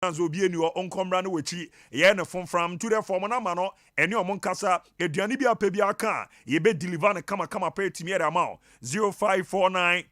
Obi eni o onkomra no wechi ye ne from to the form na ma no ene o monkasa eduane bi ape bi aka ye be deliver ne kama pay timi era ma 0549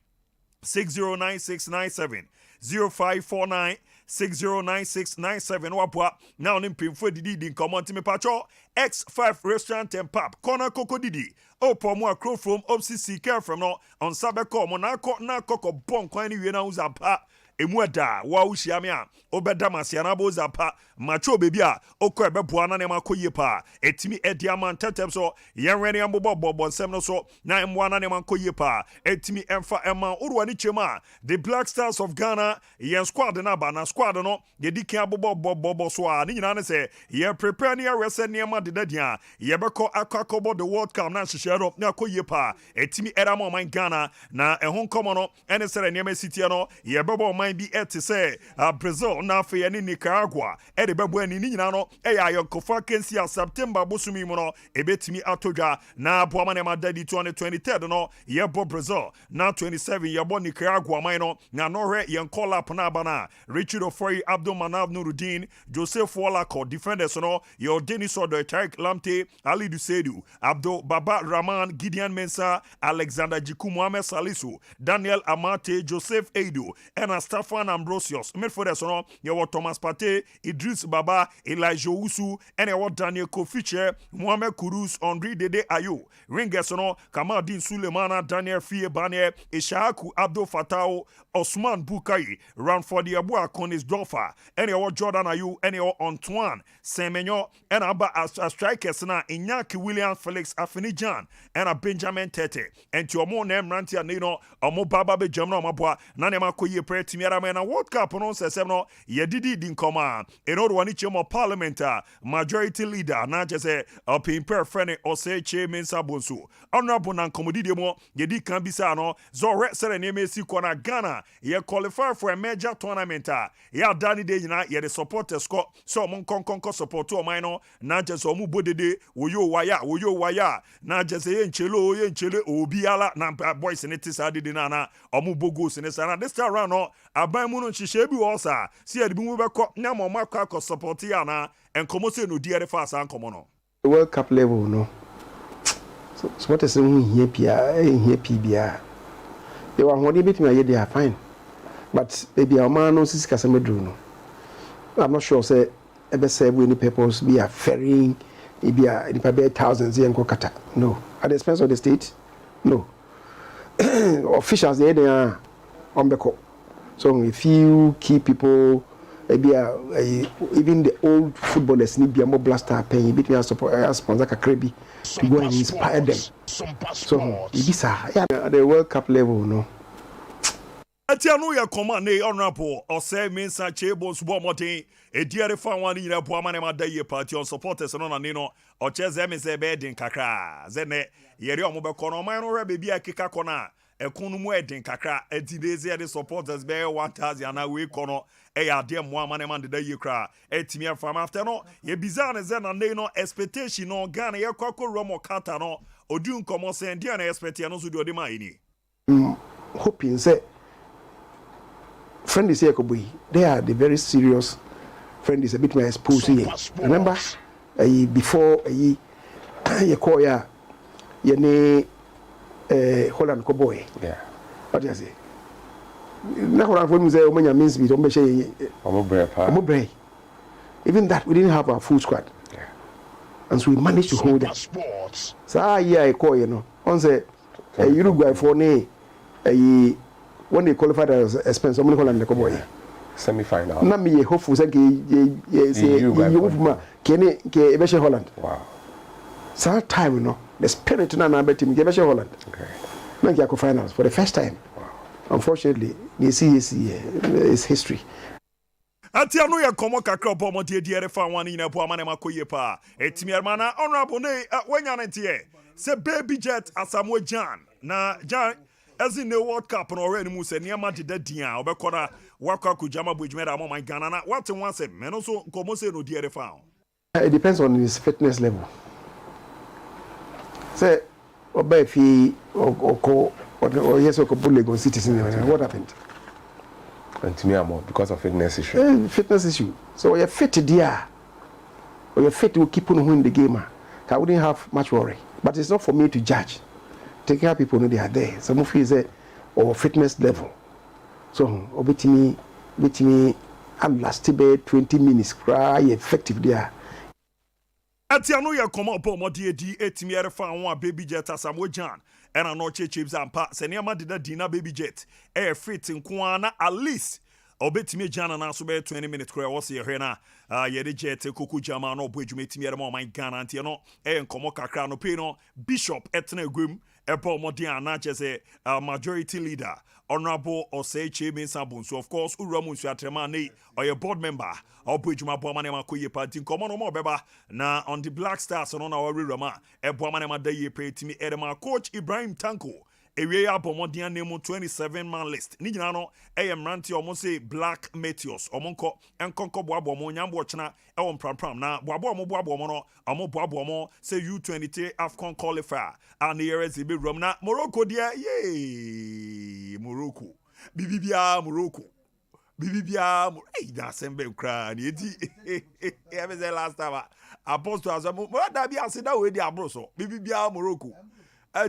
609697 0549 609697 wapwa now nim pimfo didi din comment me pacho X5 restaurant and pub corner coco didi o pomo akro from opcc care from no on sabeko mo na koko bon kwan ni we na uzapa emuada wa uhiame a obeda masiana boza pa macho baby a okọ ebeboa na ne makoye pa etimi ediamant tetem so yenwene ambobo nsem no so na emwa na ne makoye pa etimi emfa ema urwani chema the Black Stars of Ghana yen squad na ba na squad no ye dikin abobo so a ni nyina ne se ye prepare ne arese ne ma dedadia ye beko akakobo the World Cup na hyehyero na akoye pa etimi era ma man Ghana na ehon komo no ene sere ne ma sitie no ye bebo bi ete say Brazil na fe ni Nicaragua e de bebo ani ni nyina no e ya yokofa kensi a September bosumi mu no e betimi atodwa na aboama ne madadi 2023 no ye bo Brazil na 27 ye bo Nicaragua man no na no hwe ye call up na bana Richard Ofori Abdul Manaf Nuruddin Joseph Wolako defenders no ye Denis Odo Tarik Lamte Ali Dusedu Abdul Baba Rahman Gideon Mensah Alexander Jiku Mohamed Salisu Daniel Amate Joseph Eido and Stefan Ambrosius midfielders no ye Thomas Partey Idris Baba Elijah Usu and ye Daniel Kofiche Mohamed Kudus Henri Dede Ayew ringers no Kamaldeen Sulemana Daniel Fie Bane Ishaku Abdul Fatah Osman Bukai Ranford Yabua Konis Dolfa and ye Jordan Ayew and ye Antoine Semenyo and aba as strikers na Inyaki William Felix Afinijan and a Benjamin Tete and to omo name ranti anino omo baba be jamna omaboa na ne makoye pretimi era na World Cup no sesem no ye didi din koma eno wani chemo parliament majority leader na jese opimper friend Oseche Mensah Bonsu honorable na komodide mo ye di kan bisa no zore sere ne mesi kona Ghana ye qualify for a major tournament ya dani de nyina ye the supporters score so mon konkonko support o man no na jese omu bodede woyo waya na jese ye nchele obiala na boys ne tisa de na omu bogos ne sana this time around no aban mu no nhihye bi wo sa si ade bi mu beko na mo makwa support ya na enkomo se no diere fa sa enkomo no World Cup level no so what is here PBA they were holding bit me they are fine but maybe our man no sisi kasemedru no I'm not sure say ebe say any purpose be a ferrying maybe a thousands here in Kokata no at the expense of the state no officials they are on the call. So if you keep people maybe even the old footballers need be a more blaster paying between support sponsor Kakrebi to go and inspire them. So it is at the World Cup level no. Atiano ya command honorable Ose Mensah Chebos Bomotin e diare fan wani nyina po amane madaye party on supporters no na nino o cheze me se be din kakra zene yeri omo be kono man no hwe be akika kona ekunu mu edin kakra etideze de supporters be 1000 na we kono e ya de mo amane man de ye kra etimi afam after no ye bizarre ze na no expectation no Ghana ye kwako romo kata no odun komo se ndi na expect ya no so de odi ma ini hoping say friend is here they are the very serious friend is a bit more exposed here. Remember before you call ya ne Holland ko boy yeah what do you say na Holland for me say omanya means be don't say omo even that we didn't have our full squad yeah and so we managed to hold them so I call you know on say Uruguay for ne when they qualified as expense omni Holland ko boy semi-final na me hopeful say you ke e be Holland wow so time you know the spirit na bet team give Holland okay na go finals for the first time wow unfortunately you see it's history Atiano ya komo kakra bomo diere fa wani na po amane makoye pa etimi hermana honorable ne wanya ntie se baby jet Asamoah Gyan na Gyan as in the World Cup no already mu se niam de dia obekona wakwa kujama bujmera mo man Ghana na what one say men so komo se no diere fa it depends on his fitness level say obefi or yes or Lagos citizen what happened And to me, I'm more because of fitness issue. Fitness issue. So you're fit there. Or you're fit to keep on winning the game. I wouldn't have much worry. But it's not for me to judge. Take care of people know they are there. Some of you is or fitness level. So with me I'm last 20 minutes cry effective there. Atiano ya come up on modi edi etimi erefa won baby jet asamo jan and no chips and pa se niam dida dina baby jet fit nko na at least obetimi jana na so be 20 minutes cry was here na ye de jet koku jama no bo edwumetimi ere ma man Ghana antie no nkomo kakra no pe no bishop etna egwem ebo modi ana chese majority leader Honorable Osei Chebe Sabun. So of course, Uramunsu Atremane or your board member, or Bujuma Bomanema Koye Party, common no more beba. Now on the Black Stars on our Rama, a Bomanema Day pay to me, Edema coach Ibrahim Tanko. Area Bomodian Nemo 27-man list. Nijano, AM Ranti almost say Black Meteors, Omonko, and Conco Boabo, Yambochna, Elon Pram. Now, Boabo, Amo Boabo, say U23 AFCON qualifier. And the areas be Romna, Morocco, dear, yay, Morocco. Bibia, Morocco. Bibia, hey, that's a big cry. Ever say last time, Apostle as a what that be I said that way, the Abroso, Bibia, Morocco.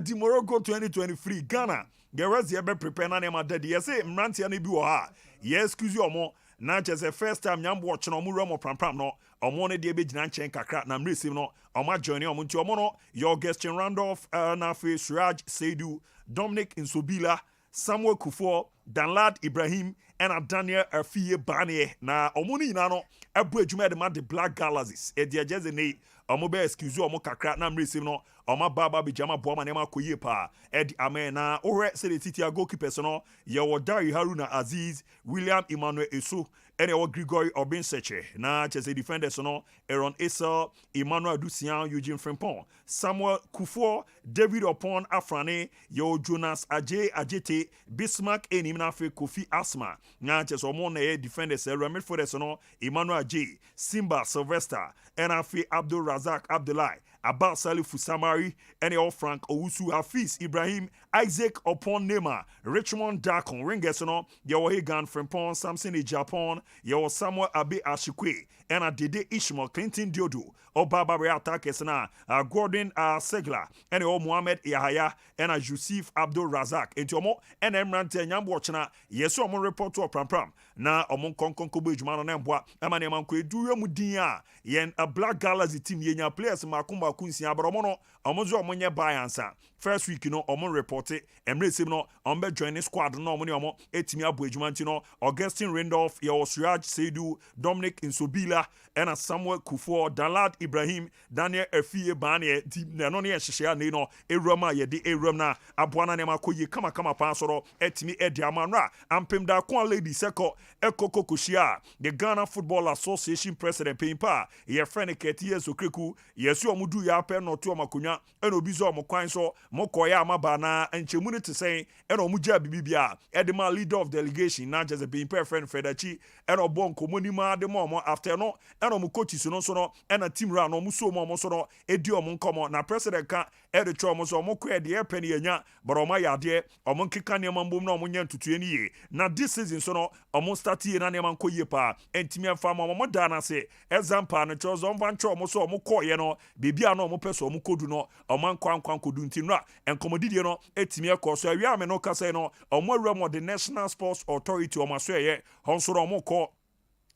Di Morocco 2023 Ghana the rest here be prepare na nema daddy you say mrantia na bi wo ha yes excuse you omo na chese first time nyam watch no mu remo pram no omo ne de be gina nchen kakra na mresim no omo join omo nti omo no your guest Randolph na fe Suraj Seidu Dominic Nsobila Samuel Kufo Danlad Ibrahim and Daniel Afie Bane na omo ni na no abu adwuma de ma the Black Galaxies e de ageze nei omo be excuse omo kakra na mresim no Oma baba bijama boama nema koye pa edi amena ore se de titi goalkeepers no ye wo Dari Haruna Aziz William Emmanuel Esu ene wo Gregory Obinseche na chese defenders no Aaron Esa Emmanuel Dusian Eugene Frimpong Samuel Kufo David Opon Afrane yo Jonas Ajete Bismarck enim na fe Kofi Asma na chese omo na defenders Remit Forest no Emmanuel J Simba Sylvester and afi Abdul Razak Abdullahi Abba Salifu Samari, and all Frank Owusu Hafiz Ibrahim, Isaac Opon Nema, Richmond Dakon, Ringesono, Yawahigan Frimpon, Samson in Japan, Yaw Samuel Abe Ashikwe, and a Dede Ishmael Clinton Diodu, Obaba Reata Kesana, Gordon Segla, and all Mohamed Yahaya, and a Yusuf Abdul Razak, and Tomo, and Emrante Yambochana, yes, Omon report to a pram. Na Omon Konkon Kubujman and Emboa, Amaneman Kwe, do Mudia, yen a Black Galaxy team, Yenya players, Makumba Kunsi, Abaromono, Omozo Monya Bayansa. First week, Omon reported, and receive no, Ombe joining squad, no money, Etimia Bujmantino, Augustine Randolph, Suraj Seidu, Dominic Nsobila, and a Samuel Kufo, Dalad Ibrahim, Daniel Efie Bane, Nanoni Shishia Nino, Eroma Yedi Eromna, Abuana Nemakoye, Kama Pansoro, Etimi Ediamanra, Ampimda Kwan Lady Seko, Eko Kokushia, the Ghana Football Association President Pimpa, ye friend Ketia Sokriku, Yesu Mudu ya pen no to makunya, and Obizo Mokwanso, Mokoya Mabana, and Chimuni to say, and Omuja Bibia, Edema leader of delegation, not just a Pimpa friend Fedachi, and Obon Komunima de Momo after no, and Omukochi Sono, and a team ran Omuso Momosono, Edio Moncomo, na President Ka, Editor Moso Mokwe, the penny, but Omaya dear, Omonki Kanyamambum no Munyan to 20 years. Now this season, so almost 30 years, and Koyepa, and Timia Farmer Modana say, Example, and chose on Vancho Moso Moko, Bibiano Mopeso Mukoduno, or Mankwan Kuduntina, and Comodiano, Etimia Corso, Yameno Caseno, or more realm of the National Sports Authority or Masway, Honsoro Moko.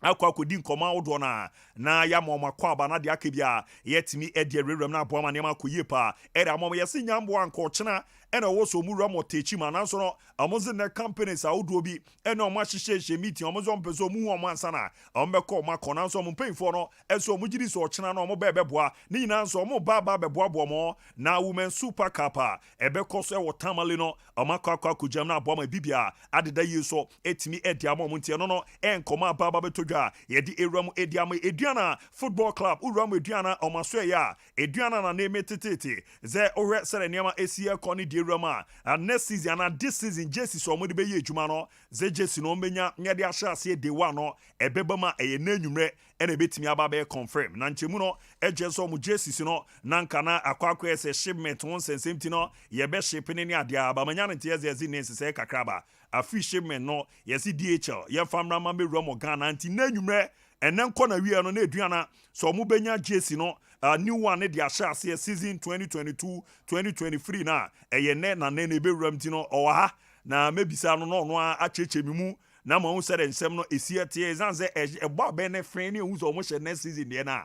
Akwa kudin koma udona na ya moma kwa bana de akebia yetimi ede rerem na boama nema koyepa era moma yesi nyambo anko chena ena wo so mu ramo techi mananso no amoze na companies awudo bi ena o ma hihye meeting omozo mpeso mu ho mansa na ombeko ma konanso mu penfo no eso mu gidi so chena na omo bebeboa ni nyinanso omo baba beboa bomo na women super cup ebeko so e wo tamale no omakwa kujam na boama bibia adeda yeso etimi ede amom ntie no no enkoma baba beto yedi eram ediama eduana football club uram eduana omaso ya eduana na name tetete ze ore sere niama esie koni di rama next season and this season Jesse so mo de be ye adwuma no ze Jesse no menya nya de ahye ase de wa no ebeba ma eye na anwumre ene betimi aba be confirm na nchemu no eje so mo Jesse no nanka na akwakwa ese shipment won sensem no ye be ship ne ne ade aba manya ne tie ze ne nsese kakraba afi shipment no ye si DHL ye famra ma be ro mo Ghana anti na anwumre enen kɔ na wie no na aduana so mo benya Jesse no new one ne dia share season 2022-2023 na eye ne na ne be ram ti no o ha na mebisa no no a cheche mi mu na ma hu sere nsem no esie tie zanze ebo be ne friend ne hu so mo hye next season de na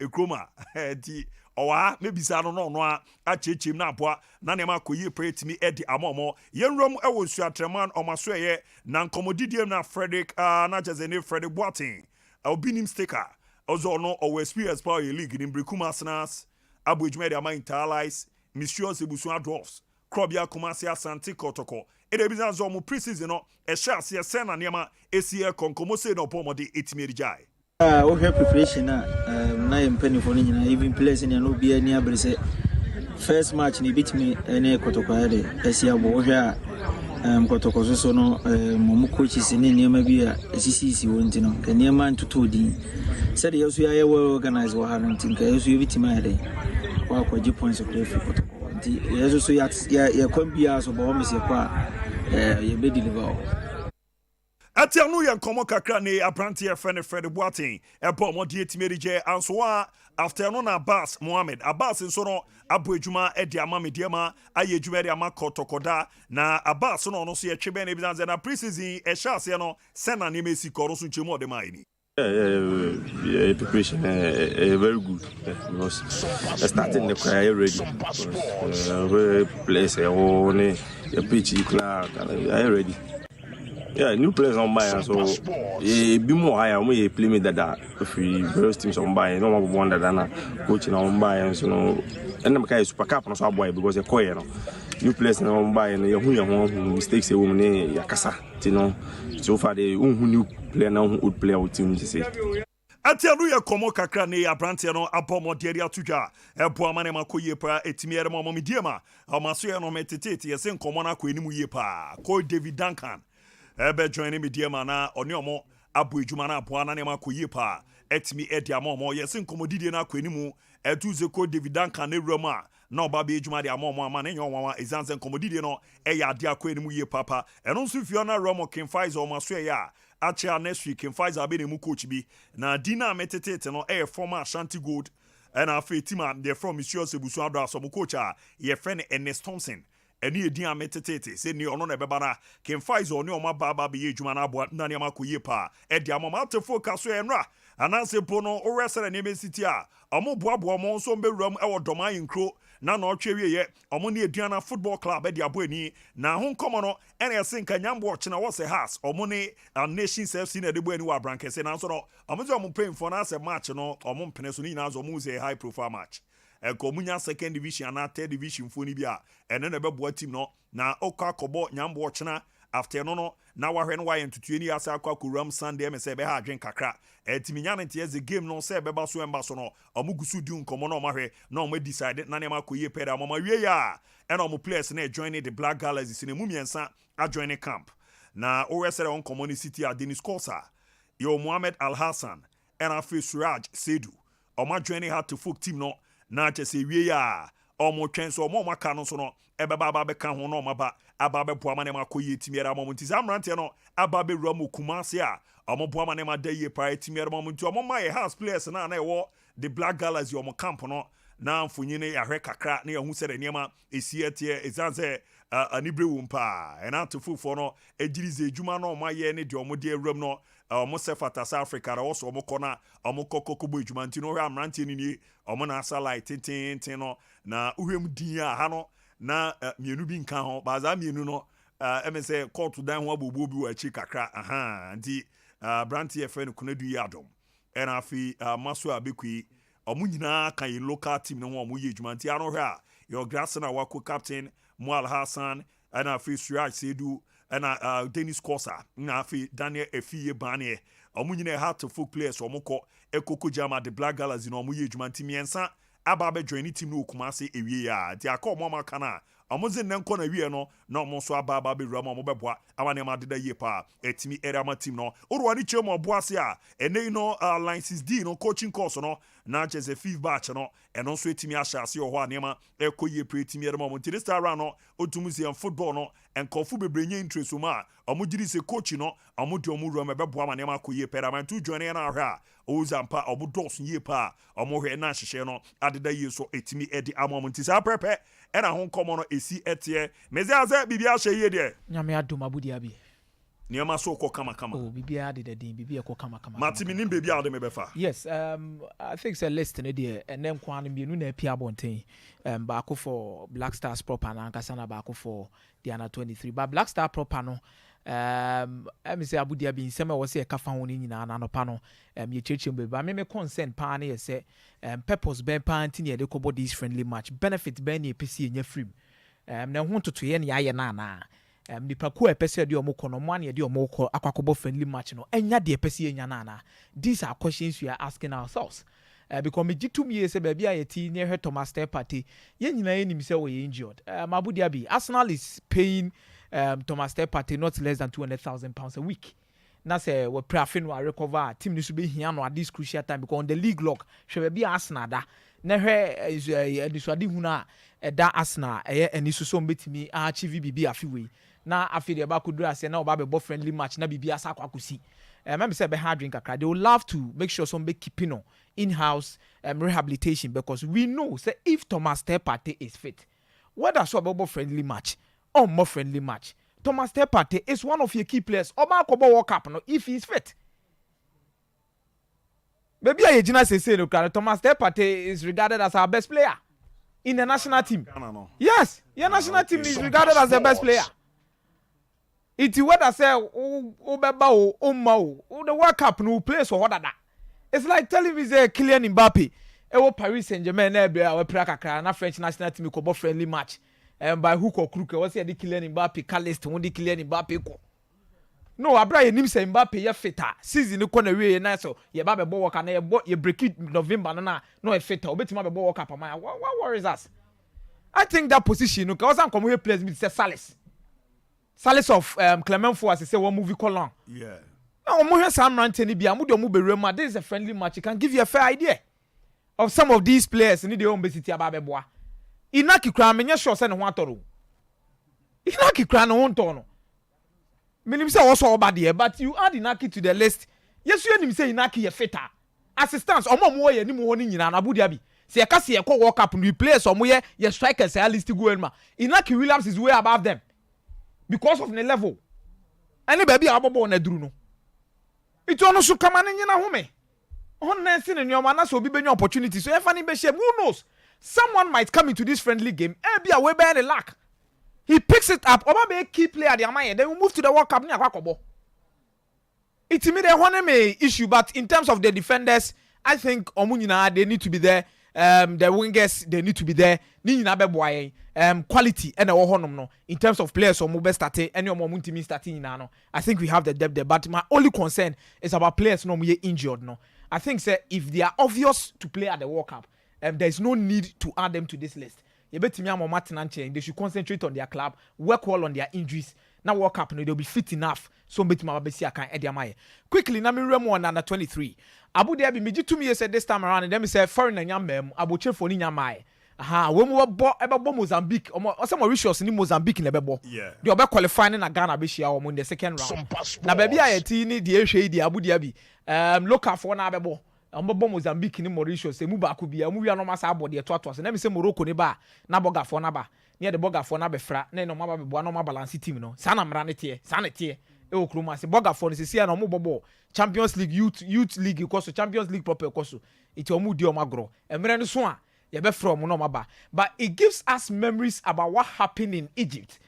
ekroma ti o ha mebisa no no a cheche mi na aboa na ne ma koyi prate mi edi amomo yenrom e wo suatreman o maso eye na nkomodidiem na Frederick na jazene Frederick Boating obinim sticker ozo no o experience power league in Brekuma Arsenals abojuma de ama Interlies Monsieur Sebusu Dwarfs Krobia Kumasi Asante Kotoko e de bizan zo mo preseason no e sha se sen na nema esie konkomo se no pomode etimi rijai we have preparation na yempeni for nyina even players in no bia ni abrese first match ni beat me ene Kotoko ade esia bo we a Kotoko so no mo coaches ni nema bia esisi wonti no nema ntuto din said yesu ya well organize wa harantin ka yesu yebitima ade wa kwaji points of play for Kotoko nti yesu so ya kwambia so bo mese kwa ye be deliver Atianu yan komo kakra ne abrantie Fred Boating ebo mo die timerije anso a after na Abbas Mohammed Abbas nso no abo adwuma e de ama mediema aye adwuma de ama Kotokoda na Abbas no so ye twebe na bizanze na preseason e shase no sena ne mesi koro so nchemu de mai ni preparation very good because starting the career ready place the pitch clear ready. Yeah, new players on buy so be more higher we play me that if we various teams on buy no more wonder than coaching on buy so no and them kind super cap no so boy because they call you know new players on buy and you who mistakes a woman yakasa you know so far the who new player now who would play our team to say Atianu ya komo kakra ne abrantie no abomo de ria tudwa ebo amane makoye pa etimiere mo mediema amaso ye no metete ye se nkomo na ko enimu ye pa ko David Duncan ebe joining me dear mana oni omo abu ejuma na aboa na ne makoyi pa etimi edi amomo yesi nkomodidie na akwanimu etuze ko David Duncan ne roma na oba be ejuma de amomo ama ne nwanwa ezanze nkomodidie no eya ade akwanimu ye papa eno nso fiona romo King Faiza o maso ya acha next week King Faiza be ne mu coach bi na dina metetete no former Ashanti Gold and afa tima de from Monsieur Sebusu Adra so mu coach a ye friend Ernest Thompson eni edin ametete se ni ono na beba na King Faiza oni o mababa be yedwuma na abo na ne makoye pa e dia mama te focus so enra ananse po no o resere ne mesiti a omo boabo mo nso mbewuram e wo doma yinkro na na otwe ye omo ne eduana football club e dia abo ani na ho nkomo no ene ese nka nyambo oche na wose has omo ne Nations FC na de bo ani wa brankese na nso no omo je omo pay for na ase match no omo mpene so ni na zo omo say high profile match Komunya second division and third division funi bia ene na beboa team no na okwa kobo nyambo ochena after no na wahwe no waye ntutu ni asa akwa kuram Sunday me se be ha adwen kakra timinya nte ye game no se beba so emba so no omugusu di nkomo no mahwe na omo decide na ne makoye pere amama wie ya ene omo players na join the Black Galaxies ne mumiensa a join camp na oresere on common city a Dennis Kosa yo Mohammed Al Hassan and afi Suraj Sedu omo join hat to folk team no na chese wie ya omo twen so omo maka no so no ebeba aba beka ho no maba aba beboa mane makoye timiera momo nti zamrante no aba be ruamu kumase a omo boa mane ma daye pa timiera momo nti omo ma ye house players na na ewo the Black Galaxy omo camp no na mfonyine ya hwe kakra na yehu sere niema esietie ezanze anibre wumpa ena tofufo no ejirize ejuma no ma ye ne de omo de awram no omo sefata South Africa ra woso omo kona omo kokokbo ejuma nti no hwe amrante ni omo na asa tin no na uhwem din a ha no na mienu bi nka ho baza mienu no emese court dan ho abobo bi wa chi kakra nti branti e friend kunadu yadom ena afi maso abekui omo nyina kan yi local team no ho omo ye ejuma nti ano hwe a your grass na wako captain Mual Hassan and afi Suraj Sedu and Dennis Kosa na afi Daniel Efiye Bane omo nyina hat to folk players omo ko ekoko jama the Black Galaxy no omo ye ejuma nti miensa aba be join team no Kumase ewie ya ti aka omo maka na amoze nenko na wie no na omo so aba be rama omo beboa awane ma deda ye pa etimi area ma team no orwani chemo oboase a ene no line 6D no coaching course no na chese 5th batch no eno so etimi ahase ho anema ekoye pre etimi ere ma mo tiri star run no otumuzi football no enkofu bebrenye interest ma omo giri se coach no omo de omo rama beboa ma nema koye permanent to join na ahwa ozampa omo dos ye pa omo hwe na hyehyɛ no adeda ye so etimi edi amom ntisa prepe ena ho nkomo no esi etie meziaze bibia hye ye de nyame adom abudia bi niema so ko kama oh bibia de din bibia ko kama matimi nim bibia de me befa yes I think say list no there enem kwa no mienu na apia bonten baako for Black Stars proper na ankasa na baako for the under 23 but Black Star proper no I say abudia bi nsema wo se ka fa ho ni nyina na no pa no ye church be ba me concern pa na ye say purpose ben pa anti ye de ko bodies friendly match benefit ben ye pesi enya free na ho totoye na ye na nipa ko epese de omoko no man ye de omoko akwakobo friendly match no enya de epese enya na these are questions we are asking ourselves because me gitum ye se bia ye ti near her Thomas Partey ye nyina ye nim se we injured mabudia bi Arsenal is paying Thomas Partey not less than £200,000 a week. Na say we prafin wa recover team ni so be hia no at this crucial time because on the league lock hwe be Arsenal da na hwe edisuade hu na da Arsenal eni so betimi achieve bibi afiwe na afi de ba kudura say na oba be friendly match na bibi asa kwakusi remember say be hard drink akra they will love to make sure some be keeping on in-house rehabilitation because we know say if Thomas Partey is fit whether so be friendly match or more friendly match Thomas Partey is one of your key players Oba Kobo World Cup no if he is fit maybe I say no Thomas Partey is regarded as our best player in the national team yes your national team is regarded as the best player it's whether say obeba o ma o the World Cup no place for that it's like telling me say Kylian Mbappe e Paris Saint-Germain na be a pra kakra na French national team ko friendly match by hook or crook was the Kylian Mbappe calist won the Kylian Mbappe ko no abra ye nim say Mbappe ye fitter season ko na we na so ye ba be bo work na ye break it November no e fitter obetima be bo work up man what worries us I think that position no cause am come here players me say Salis of Clement Four as say one movie call yeah now mo here Sam Rantani bia mo do mo be rema this is a friendly match it can give you a fair idea of some of these players need their own basicity aba be boa Inaki kra menye sure say ne ho atoro Inaki kra ne ho ntono menim say also oba there but you add Inaki to the list yes you nim say Inaki ye fitter assistance omo ye nim ho ni nyina na abudia bi say e ka say e ko World Cup no players omo ye strikers say list go ma Inaki Williams is way above them because of the level any baby abobo na duru no it ono so kama ne nyina ho me on na se ne nyoma na so obi benya opportunity so e fa ni be shame who knows someone might come into this friendly game and be away by the lack. He picks it up. Oba be key player the Amaya. Then we move to the World Cup. It's me the one issue, but in terms of the defenders, I think Omunina they need to be there. The wingers they need to be there. Quality and no. In terms of players, or mobile starting any more multi starting no. I think we have the depth there. But my only concern is about players no more injured. No, I think say if they are obvious to play at the World Cup. There is no need to add them to this list. They should concentrate on their club, work well on their injuries. Now World Cup, they'll be fit enough. So quickly, na me remo under 23. Abu Dhabi me to me said this time around, and then me say foreign and yam Abu Che for Ninyamai. Aha, when we were Mozambique, or some Mauritius in Mozambique in Bebo. Yeah. They are qualifying in a Ghana Bishia or in the second round. Now, baby, I need the Asia, Abu Dhabi. Look out for Nabebo. Ambo Mozambique ni Mauritius se mu ba ko bia mu wi anoma sa abode to so na me se Morocco ni ba na boga fo na ba ne de boga fo na be fra na no ma ba be bo na balance team no sa na mra ne tie sa ne tie e okroma se boga fo ne se sia na mo bobo Champions League youth league ko so Champions League proper ko so iti omu di omagro emre no so a ye be from no ma ba but it gives us memories about what happened in Egypt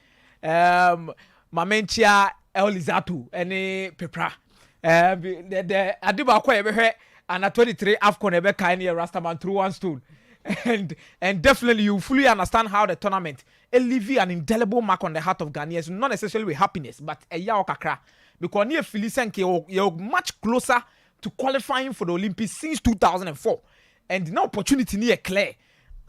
Mamenchia Elizatu ene Pepra the adiba ko ye be hwe and at 23 AFCON ebe kind of Rastaman through one stone. And definitely you fully understand how the tournament leave an indelible mark on the heart of Ghanaians, not necessarily with happiness, but a yao kakra. Because near Filisenke, you're much closer to qualifying for the Olympics since 2004. And the opportunity near clear.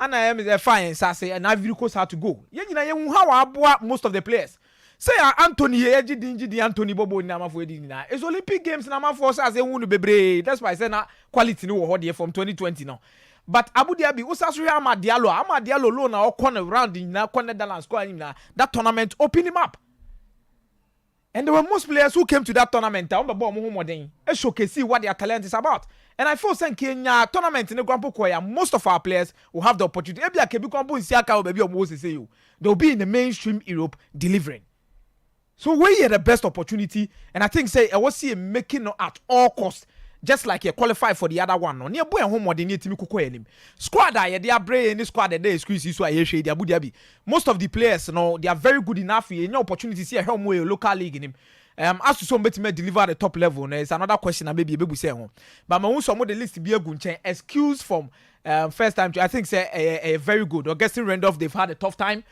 and I am fine say and Ivory Coast had to go you know how aboa most of the players say Anthony Ejidinji Anthony Bobo na amafo edi na it's Olympic games na amafo say who bebre that's why I say na quality no wo here from 2020 now but Abu Dhabi usaso Amad Diallo loan na corner round na corner Netherlands score him na that tournament open him up and there were most players who came to that tournament on the ball mo showcase what their talent is about. And I feel saying Kenya tournament in the Grand Prix, most of our players will have the opportunity. Ebia kebi kwampo Isiaka baby or Moses say you. They'll be in the mainstream Europe delivering. So we had the best opportunity, and I think say I was see making at all costs, just like you qualify for the other one. No, near boy home or the team kuko enim. Squad they are brave any squad that they squeeze so I share the Abu Dhabi. Most of the players, they are very good enough. You know, opportunity see a home way local league in him. As to some better deliver at the top level, there's another question I maybe able say home. But my own some of the list be a good change. Excuse from first time to I think say a very good. Augustine Randolph, they've had a tough time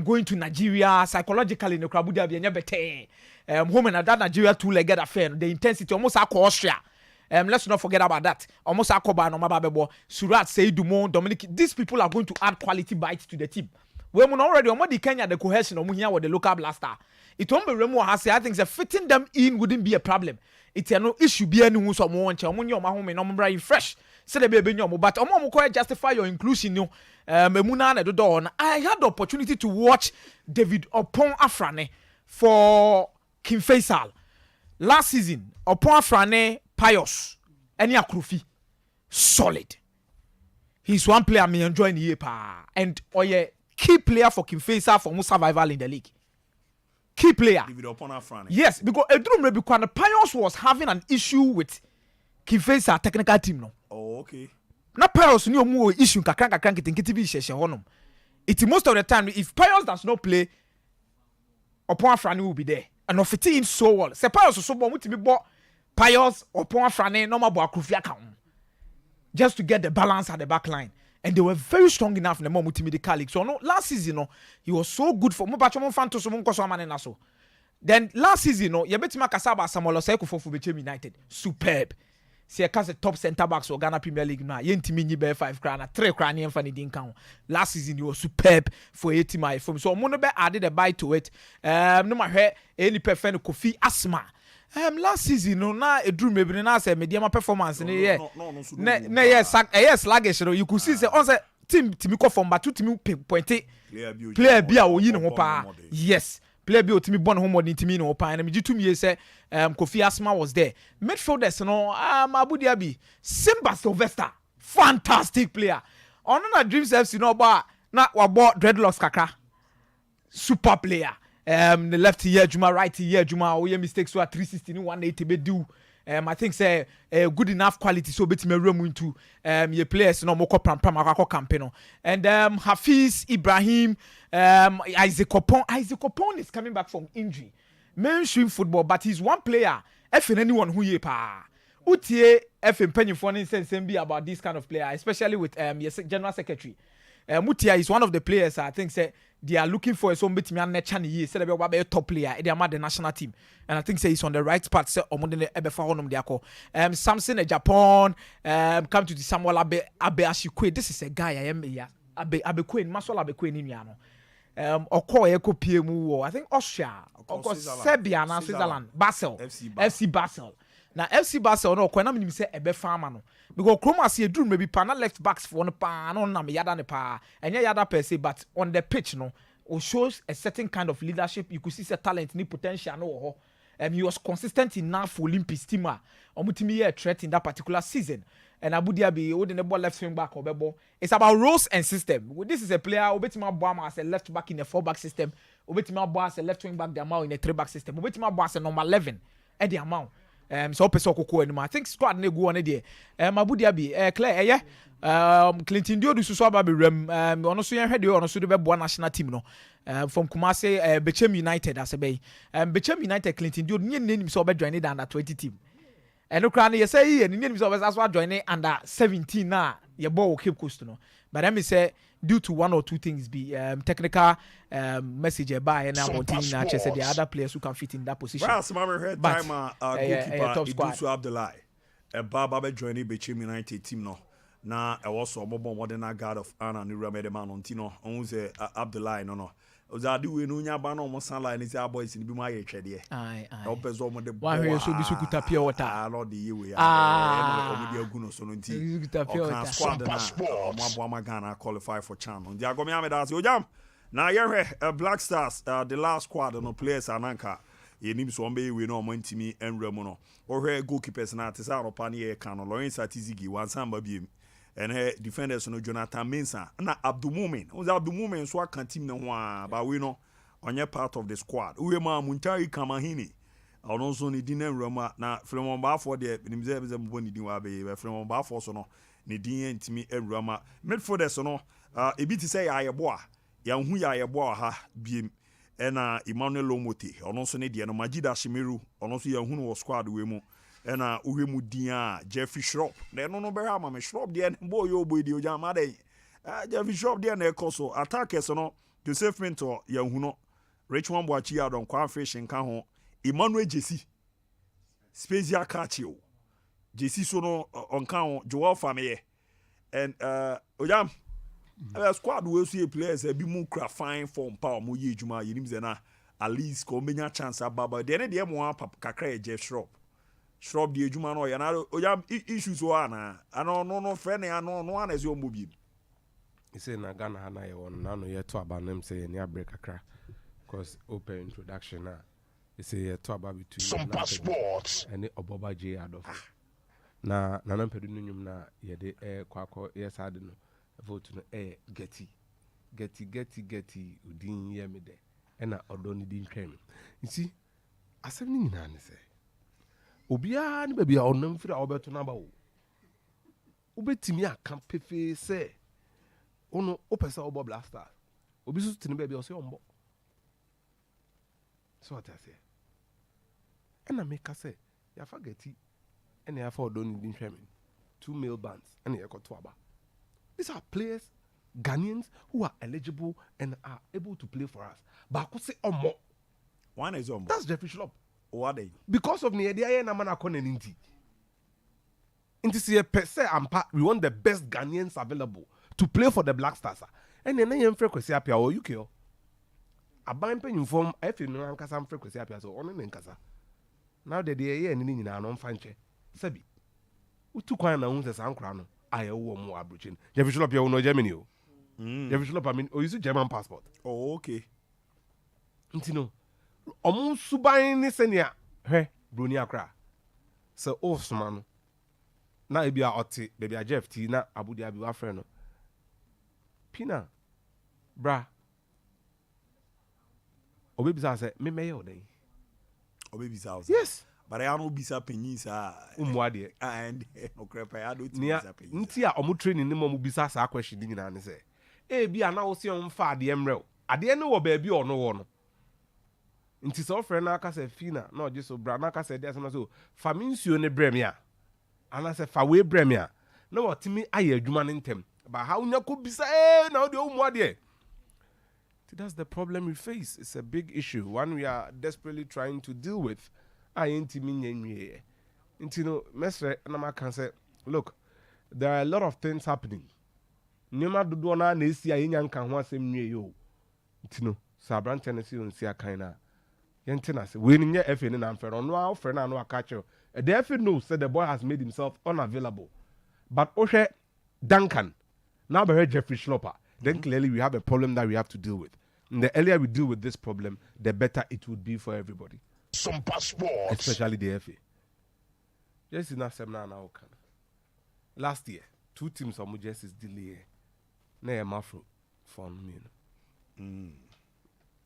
going to Nigeria psychologically in the Abu Dhabi and better home and that Nigeria two-legged affair. The intensity almost like Austria. Let's not forget about that. Almost Akoba no Mababo, Surat, Seydumon, Dominic. These people are going to add quality bites to the team. We're already on the Kenya the cohesion of with the local blaster. It won't be Remo has I think that fitting them in wouldn't be a problem. It's no issue be any who's someone your home and I'm fresh. Say the baby but I'm justify your inclusion. No, I had the opportunity to watch David Opon Afrane for King Faisal last season. Opon Afrane Pious any Akrufi solid. He's one player me enjoying the year and key player for King Faisal for more survival in the league. Key player. Yes, because the Pious was having an issue with King Faisal technical team no. Oh, okay. Na Pious no more issue kakranka kitinkibi sheshe honum. It most of the time if Pious does not play, Opon Afrane will be there. And of it in so well. Se Pious so bon mutimi bo Pious Opon Afrane no mabo Akufia account. Just to get the balance at the back line. And they were very strong enough in the multimedia league. So no, last season, he was so good for so. Then last season, you bet Makasaba Samuel Oseko for Bechem United. Superb. See a top centre backs for Ghana Premier League now. Yentimi be 5 crown, 3 crown and funny didn't count. Last season, he was superb for 80 my from. So Monobe added a buy to it. No matter any perfect Kofi Asma. Last season, na a dream maybe na say medium performance in yes sluggish. You could see say on the team Timiko from Batu Timu pointé player bia o yin ho pa. Yes, player bia o timi born home in timi no pa. And me to me say Kofi Asma was there. Midfielders no Abu Dhabi Simba Sylvester fantastic player. On na Dreams FC no ba na wa bought dreadlocks kakra. Super player. The left here Juma, right here Juma, we mistakes so at 360 180 be do. I think say good enough quality so beti me room into your players no moko pram campaign. And Hafiz Ibrahim Isaac Opon is coming back from injury. Mainstream football, but he's one player. If anyone who ye pa Utie F penny for be about this kind of player, especially with your general secretary. Mutia is one of the players I think say they are looking for a some bit me chani ye say be a top player they are the national team and I think say he's on the right path say omodene ebefa honum de akọ Samson Japan come to the Samuel Abe Ashikwe. This is a guy I am here Abe Queen Masol Abe Queen ni ano okọ e kopie mu I think Austria okọ Serbia na Switzerland Basel FC Basel. Now FC Basel no kwena me say ebe farmer no because Chroma see drum maybe pa na left backs for no pa no na me yada ne pa enya yada per se but on the pitch no it shows a certain kind of leadership. You could see the talent ni potential no ho he was consistent enough for Olympics team omutimi a threat in that particular season. And Abu Dhabi o the ball left wing back obebo it's about roles and system. This is a player obetima boama as a left back in a 4-back system, obetima boa as a left wing back the amount in a 3-back system, obetima boa as a number 11 at the amount. So person koko anymore. I think squad ne go on there. Abu Dhabi Claire Clinton Dio so aba be rem ono so yen hwede ono so de be boa national team no from Kumasi Bechem United as a bay Bechem United Clinton Dio nye nim so be join the under 20 team. And okra na say ye nim so be as wa join under 17 na ye ball Cape Coast no. But let me say due to one or two things be technical message by and now the other players who can fit in that position. Well, some heard time goalkeeper Idrisu Abdullahi. Baba joined Bechem United team no. na ɛwɔ so ɔmɔbɔ modern guard of honor ne wura mɛdɛma no nti no ɔhu sɛ Abdullahi no ɔdze we no nya ba no ɔmo san line ne sɛ boys ni bi mu ayɛ twɛdeɛ Aye. na ɔpɛ sɛ ɔmo de Wa hwɛ so bi so kuta pure water. no de yewe Ah. ɔmo de agu no so no nti Bi so kuta pure ɔka water. squad na ɔmo aboa ma Ghana qualify for CHAN no nti agomi ameda sɛ ojam na yɛhwɛ Black Stars the last squad no players ananka yɛnim so ɔmo bɛyɛ we no ɔmo ntimi nwura mu no ɔhwɛ goalkeepers na te sɛ anɔpa ne yɛ ka no Lawrence Atizigi wansan ba biem ɛnɛ defenders no Jonathan Mensah na Abdulmumin Abdulmumin so aka team no ho a ba we no onye part of the squad uwe ma Muntari Kamahini ɔno nso ne din nwura na Fremon Baafo de nimze beze mbo ne din wa be Fremon Baafo so no ne din ntimi nwura ma midfielders no ebi ti sɛ yɛayɛbo a yɛnhu yɛayɛbo a ha biem ɛna Emmanuel Lomote ɔno nso ne de no Majida Shimiru ɔno nso yɛnhu no wɔ squad we mu ɛna uwe mu din a Jeffrey Shrop na no bɛhɛ ama me Shrop de no boy yo boy de oja ma de Jeffrey Shrop de na ɛkɔ so attackers no Joseph Minto yɛnhu no Richmond Boachi Adon Kwan Fish nka ho Emmanuel Jesse Spezia Kachio Jesse so no onka ho Joel Fameye and ojam squad we so players bi mu kra fine form pa mo ye adwuma yenim ze na at least ko menya chance ababa de ne de mo kakra Jeff Shrub the adwuma no ya na ojam issues o ana no friend ya no ana ese o mobi He say na Ghana ha na ye won na no ye to abanem say ne break kakra. Because open introduction now, they say you talk about between Sompa Sports and the Oboba J Adolfo. Na Nana Pedunum na ye de kwako yes I don't know vote no getty udin ye me de and na odoni din twem. You see, asem ni nyina ne say. Obia ne baby a onam fira obeto na ba wo. Obetimi aka pefe say ono opesa obo blaster. Obi so tini baby o say ombo. So what I say? And I make us say, ya forget it. And I for don't need training. 2 male bands and you got twaba. These are players, Ghanaians who are eligible and are able to play for us. But I could say more. One is That's Jeffrey Schlop. What they? Because of the idea na man akon ninti. Inti see per se ampa we want the best Ghanaians available to play for the Black Stars. And then you frequency apia or UK. Aban penyimfom afi no ankasa frequency apia so ono ne nkasa now the ye ni nyina no mfa nche sabi utu kwan na hunse sankra no ayewo mu abruchin Jeff Schlop ye no Germany o Jeff Schlop I mean o use German passport Oh okay ntino omu suban ni senia hwe broni akra so osuma no na e bia oti baby Jeff ti na abudi abi wa frɛ no pina bra Obibisa say me meye odan. Obibisa house. Yes. But I no bisa penyin sa. Umwade. And no crepa I don't bisa penyin. Nti a omu training ni mo bisa sa question ni nyina ne say. E bia na wo se on fa ade emrew. Ade ne wo ba bi ono wo no. Nti so friend na aka say fina na oje so bra na aka say dey so fa mi nsuo ne brem ya. Ana say fa we brem ya. Na wo timi aye adwuma ne ntem. Ba ha unya ko bisa na wo de umwade. That's the problem we face. It's a big issue, one we are desperately trying to deal with. I ain't mean Mestre and can say, look, there are a lot of things happening. Nema dudona nesi a yan kan ho asem nwie yo. Ntino, Sabran Tennessee on sia kaina. Yentena say, we nye FA ni na mfre no a ofre na no akacho. The FA knows that the boy has made himself unavailable. But Oshe Duncan, now be Jeffrey Schlopper. Then clearly we have a problem that we have to deal with. And the earlier we deal with this problem, the better it would be for everybody. Sompa Sports. Especially the FA. Just in that seminar now. Last year, 2 teams of Mujesis delay. Na mafro for me.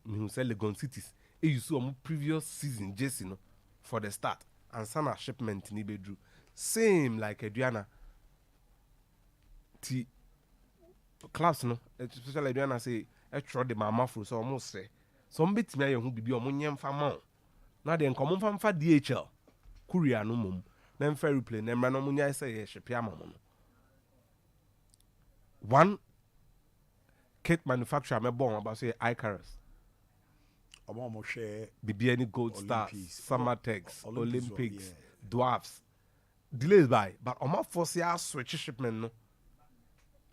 Me say Legon cities. You saw previous season just for the start and sana shipment ni bedru. Same like Adriana. T clubs no especially Adriana say I try the mama for so almost say some bit me who be omo nyem fa ma na de nkomo fa DHL courier no mum na mfa replay na mra no munya say ye hyepe ama mo no one kit manufacturer me bon about say Icarus omo share bibi any gold stars Summertex Olympics yeah. Dwarfs delays by but omo force ya switch shipment no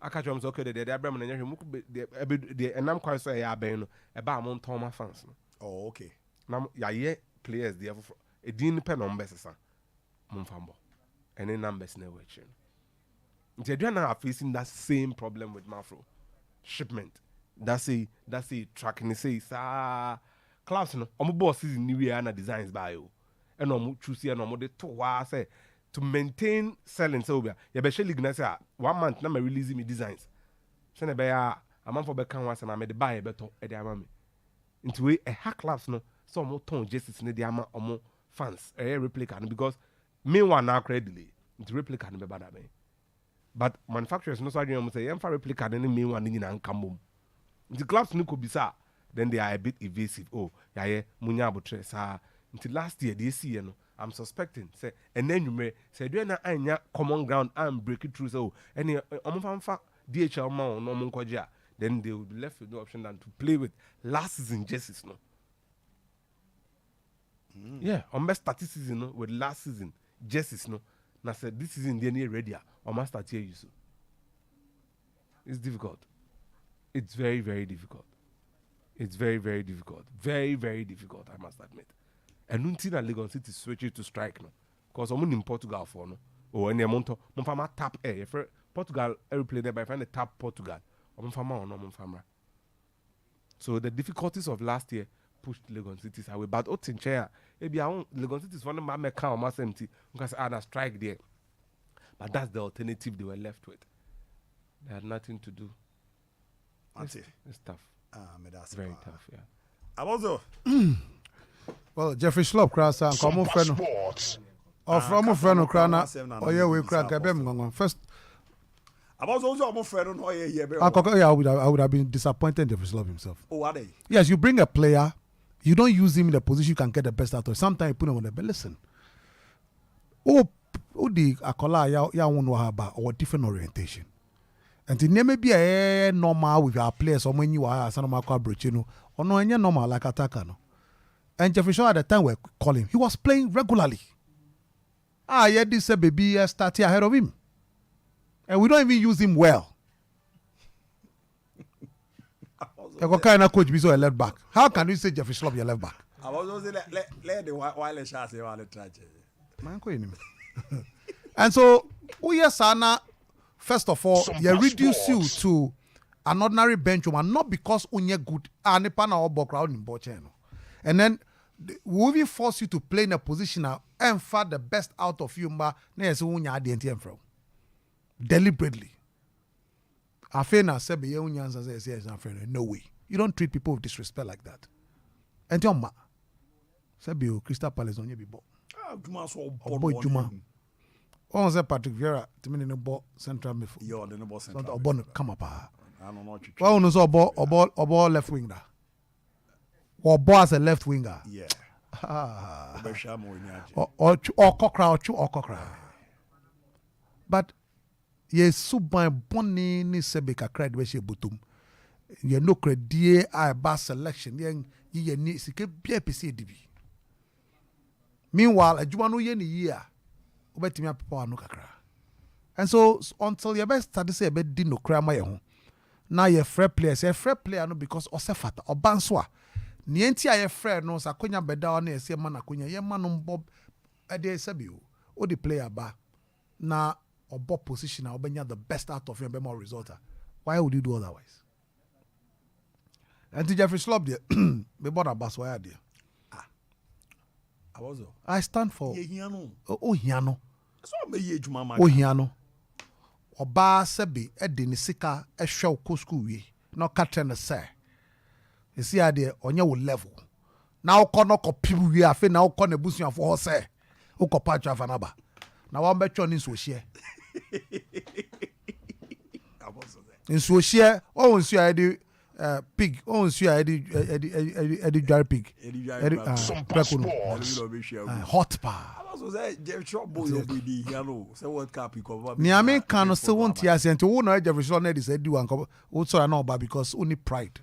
I catch them so okay the Abraham and the enam quite say ya ben about among Thomas fans. Oh, okay. Now ya players there for a din pen numbers sa Mumfambo. And then numbers never change. They are facing that same problem with Mafro. Shipment. That's a tracking say sa class no. Boss is new year and designs by you. And choose here no de to say to maintain selling so you be shell say 1 month na me release me designs. Say na be a man for be can once and I made buy beto e dey am me. Into a hack class no so mo ton jerseys ne dey am omo fans replica because meanwhile now creditly into replica no be bad me. But manufacturers no so dey say em for replica ne meanwhile ni na nkambom. The clubs no could be sa then they are a bit evasive. Oh, yeah, munya abotre sa until last year they see no I'm suspecting say and then you may say do na anya common ground and break it through so any omfanfa DHL ma no monkoja then they will be left with no option than to play with last season jerseys no. Yeah, best start season no with last season jerseys no. Na said this season they need ready or must start here you so. It's difficult. It's very, very difficult. It's very, very difficult. Very, very difficult, I must admit. And until Lagos City switch it to strike no. Because I'm in Portugal for no. Or any amount of Mufama tap air. If Portugal airplane there by find the tap Portugal. Or Mufama or no Mufama. So the difficulties of last year pushed Lagos City's away. But in chair, maybe I want Lagos City's one of my account almost empty. Because I had a strike there. But that's the alternative they were left with. They had nothing to do. It's tough. That's very tough, yeah. Also, well, Jeffrey Slop cross and come friend. Or from a friend of Crana. Oh, yeah, we crack a bem. First, I was also a friend on here. I would have been disappointed in Jeffrey Slop himself. Oh, are they? Yes, you bring a player, you don't use him in the position you can get the best out of. Sometimes you put him on the bed. Listen. Oh, the Akola, ya won't or different orientation. And it may be a normal with our players or when you are some of my or no any normal like attacker. No. And Jeffrey Shaw at the time we call him, he was playing regularly. Yeah, this baby started ahead of him. And we don't even use him well. What kind of coach be so a left back? How can you say Jeffrey Shaw your left back? I was also let the wireless shot say while the tragic. And so we sana. First of all, you reduce you to an ordinary benchman, not because unye good and crowd in Bocheno. And then we will force you to play in a position and find the best out of you, deliberately. Afena said, no way. You don't treat people with disrespect like that. And Joma said, Crystal Palace on your bibo. Juma. On say Patrick Vieira to me in the ball central midfield. Yo, the ball central. Obon come up. I don't know what you. Well, no so ball left winger. Or ball as a left winger. Yeah. Or Cockroach. But ye suban bonni ni sebeka credit we she butum. Ye no credit I bas selection ye ni sike bia pese dibi. Meanwhile, adwuma no ye ni year. And so until your best study say about dino crama ye now you're fair player no because osefata or banswa nienti aye fair no sa konya beda na ese man akonya ye man bob ade sabio o the player ba na obo position obenya the best out of him be more result. Why would you do otherwise? And Jeffrey Slop there be born abas why there. I stand for Hiano. So me ye juma ma. Hiano. Oba sebi edi ni sika ehwe ko school wi. No katre na say. You see ade onye wo level. Na ukọ no ko pibu wi afi na ukọ na busu afo ho say. Ukọ pa twa fanaba. Na wa mbetwo ni so hie. Nso hie o nso ade pig on su edi dry pig hot pa ni ame kan se won ti asent wo na Jeffrey Shaw na dis edi wan ko wo so na oba because only pride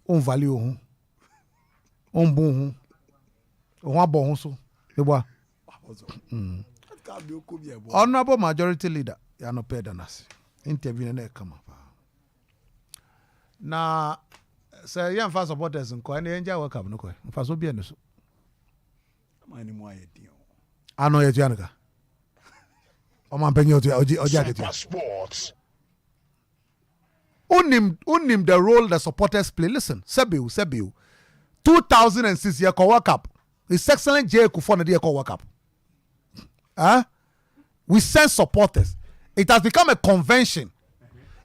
on value ho on bon ho on abo ho so ebo honorable majority leader ya no pay danas interview na come up. Na say young fast supporters nko na enja World Cup no ko. Mfa so bia no so. Mani mo ayedi. Ano ye tuanaka. O man penyo to oji Sompa Sports. Unim the role the supporters play. Listen, Sebiu. 2006 year World Cup. His excellent J. Kufo na year World Cup. We send supporters. It has become a convention.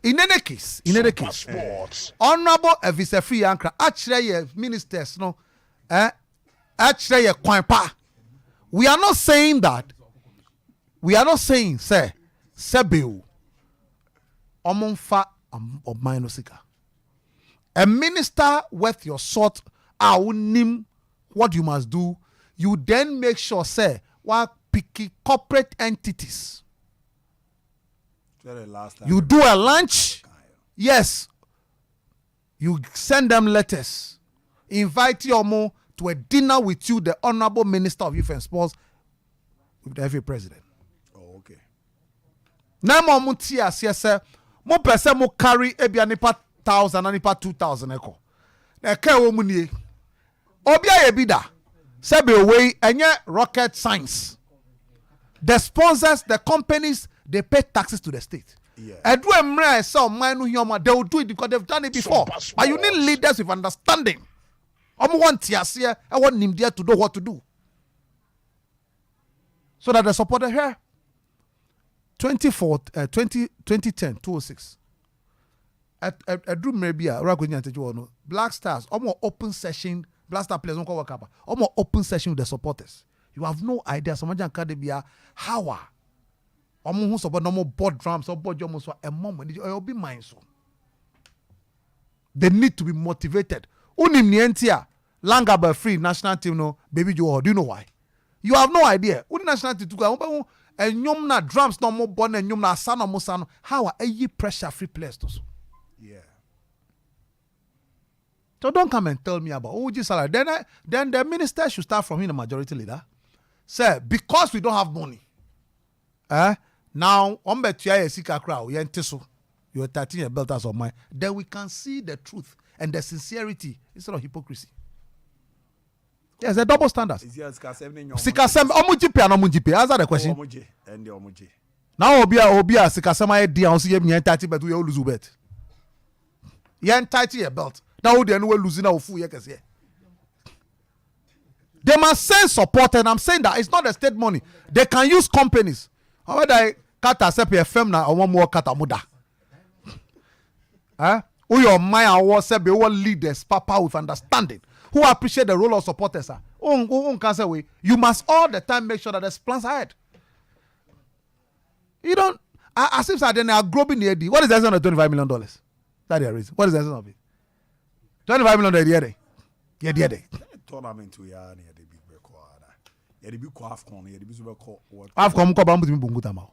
In any case, Sports. Honorable Evisefi Yankra, actually ministers, no, actually Kwampa. We are not saying that. We are not saying, say, Sebiu, Omonfa of Minosika. A minister worth your salt, nim what you must do. You then make sure, say, what picky corporate entities. You do a lunch, yes. You send them letters, invite your mo to a dinner with you, the Honorable Minister of Youth and Sports, with the FA President. Oh, okay. Now mo mutia say mo pese mo carry ebia nipa 1,000 and nipa 2,000 eko. Na ka wo mu nie. Obia ye bi da. Sebe we enye rocket science. The sponsors, the companies, they pay taxes to the state. Yeah. Edu emre say man no hioma, they will do it because they've done it before. But you need leaders with understanding. Omo want tiase e want nimdia to know what to do. So that the supporter here 2010 206 at drew maybe a Black Stars almost open session. Black Star players don't World Cup. Almost open session with the supporters. You have no idea. Some academia how who support normal board drums or board drums a moment it'll be mine so. They need to be motivated. Unim nientia Langaba free national team no baby Joe. Do you know why? You have no idea. Uni national team to go and nyom na drums no more born and nyom na sano mo sano. How are you pressure free players to so? Yeah. So don't come and tell me about OG salary. Then the minister should start from him, the majority leader. Say, because we don't have money. Now, on betia sika crowd, you're 13 your belt as of mine. Then we can see the truth and the sincerity instead of hypocrisy. Yes, a double standard. Sika sem omujipe and omujipe. Answer the question. Now obia sika sem I dia on see me 30 but we all lose bet. You entitle your belt. Now they are losing our food. They must send support, and I'm saying that it's not the state money. They can use companies. However, I cut a separate firm now. I want more cut a muda. Who your mind and what say be all leaders, papa with understanding, who appreciate the role of supporters. You must all the time make sure that there's plans ahead. You don't. As if they are growing the AD. What is the essence of $25 million? That's the reason. What is the essence of it? $25 million a year. Yeah. Tournament to ya near the big record. Yeah, the big AFCON, yeah, the big record. AFCON ko ba mbuti mbunguta ma.